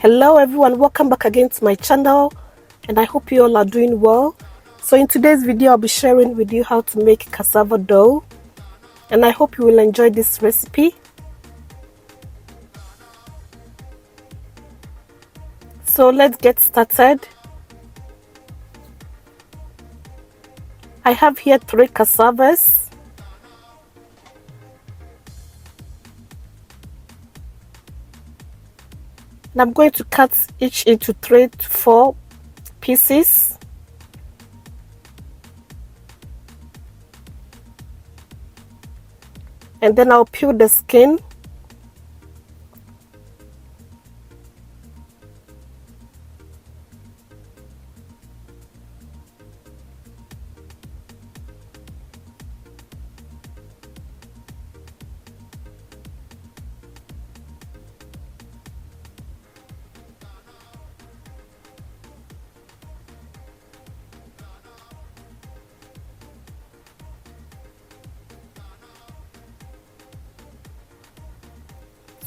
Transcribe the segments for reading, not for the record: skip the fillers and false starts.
Hello everyone, welcome back again to my channel, and I hope you all are doing well. So in today's video I'll be sharing with you how to make cassava dough, and I hope you will enjoy this recipe. So let's get started. I have here 3 cassavas. And I'm going to cut each into 3 to 4 pieces. And then I'll peel the skin.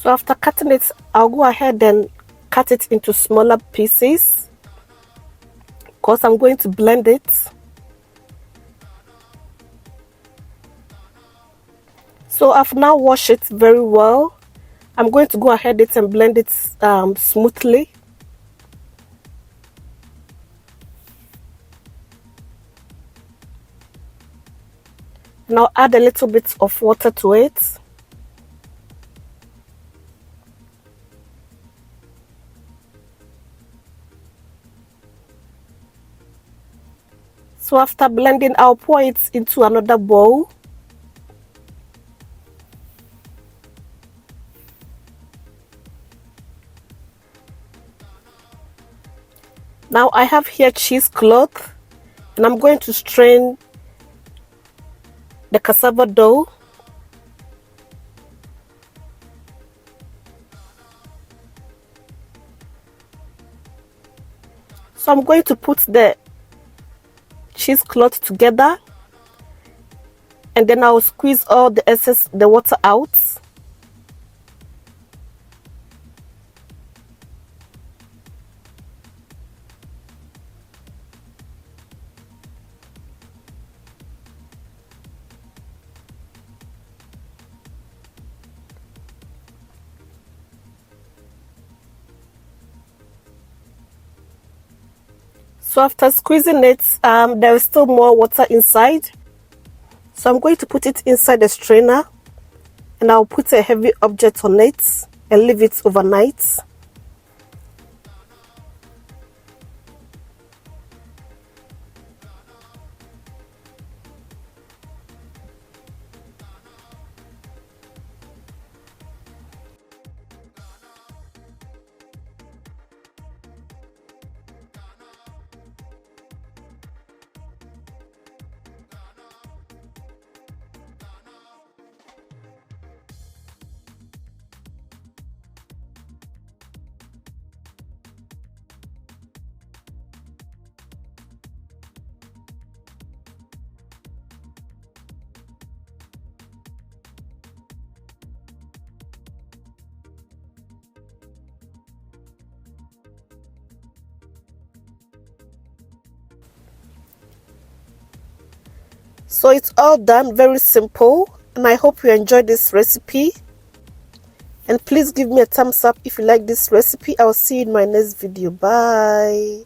So after cutting it, I'll go ahead and cut it into smaller pieces because I'm going to blend it. So I've now washed it very well. I'm going to go ahead and blend it smoothly. Now add a little bit of water to it. So after blending, I'll pour it into another bowl. Now I have here cheesecloth, and I'm going to strain the cassava dough. So I'm going to put the cheesecloth together, and then I'll squeeze all the excess, the water out. So after squeezing it, there is still more water inside. So I'm going to put it inside the strainer, and I'll put a heavy object on it and leave it overnight. So it's all done, very simple, and I hope you enjoyed this recipe. And please give me a thumbs up if you like this recipe. I'll see you in my next video. Bye.